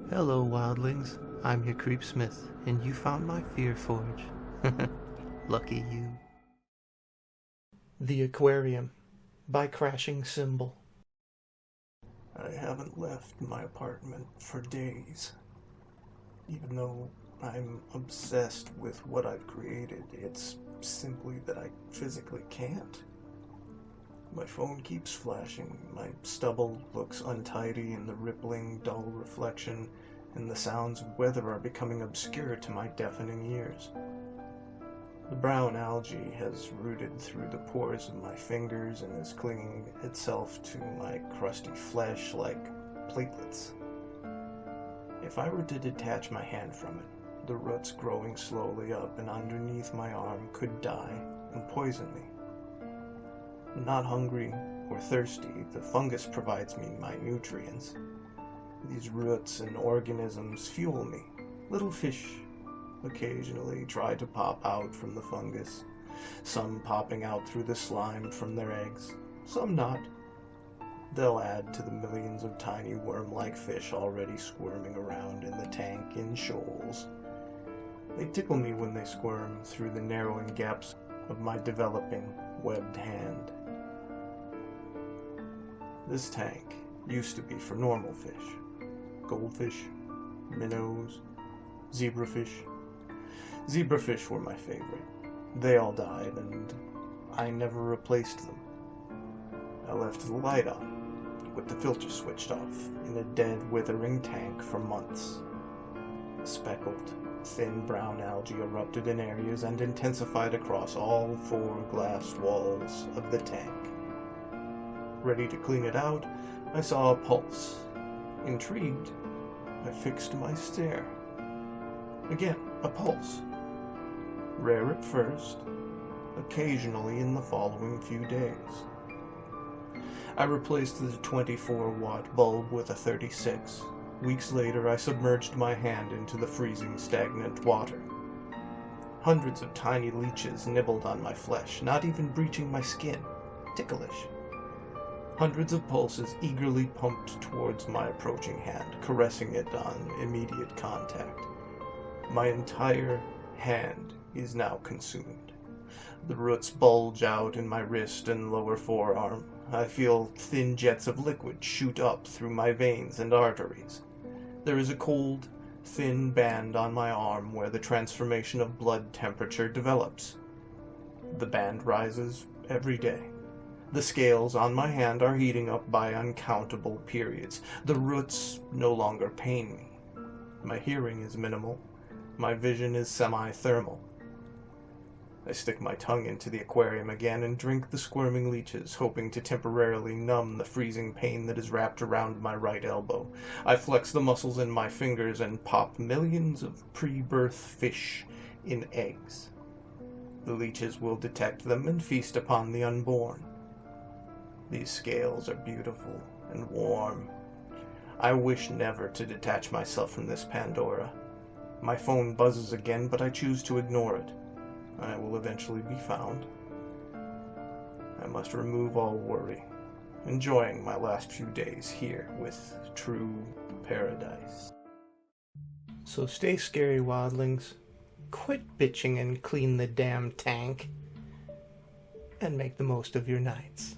Hello, wildlings. I'm your Creepsmith, and you found my Fear Forge. Lucky you. The Aquarium by Crashing Cymbal. I haven't left my apartment for days. Even though I'm obsessed with what I've created, it's simply that I physically can't. My phone keeps flashing, my stubble looks untidy in the rippling, dull reflection, and the sounds of weather are becoming obscure to my deafening ears. The brown algae has rooted through the pores of my fingers and is clinging itself to my crusty flesh like platelets. If I were to detach my hand from it, the roots growing slowly up and underneath my arm could die and poison me. Not hungry or thirsty, the fungus provides me my nutrients. These roots and organisms fuel me. Little fish occasionally try to pop out from the fungus, some popping out through the slime from their eggs, some not. They'll add to the millions of tiny worm-like fish already squirming around in the tank in shoals. They tickle me when they squirm through the narrowing gaps of my developing, webbed hand. This tank used to be for normal fish. Goldfish, minnows, zebrafish. Zebrafish were my favorite. They all died, and I never replaced them. I left the light on, with the filter switched off, in a dead, withering tank for months. Speckled, thin brown algae erupted in areas and intensified across all four glass walls of the tank. Ready to clean it out, I saw a pulse. Intrigued, I fixed my stare. Again, a pulse. Rare at first, occasionally in the following few days. I replaced the 24-watt bulb with a 36. Weeks later, I submerged my hand into the freezing, stagnant water. Hundreds of tiny leeches nibbled on my flesh, not even breaching my skin. Ticklish. Hundreds of pulses eagerly pumped towards my approaching hand, caressing it on immediate contact. My entire hand is now consumed. The roots bulge out in my wrist and lower forearm. I feel thin jets of liquid shoot up through my veins and arteries. There is a cold, thin band on my arm where the transformation of blood temperature develops. The band rises every day. The scales on my hand are heating up by uncountable periods. The roots no longer pain me. My hearing is minimal. My vision is semi-thermal. I stick my tongue into the aquarium again and drink the squirming leeches, hoping to temporarily numb the freezing pain that is wrapped around my right elbow. I flex the muscles in my fingers and pop millions of pre-birth fish in eggs. The leeches will detect them and feast upon the unborn. These scales are beautiful and warm. I wish never to detach myself from this Pandora. My phone buzzes again, but I choose to ignore it. I will eventually be found. I must remove all worry, enjoying my last few days here with true paradise. So stay scary, wildlings. Quit bitching and clean the damn tank. And make the most of your nights.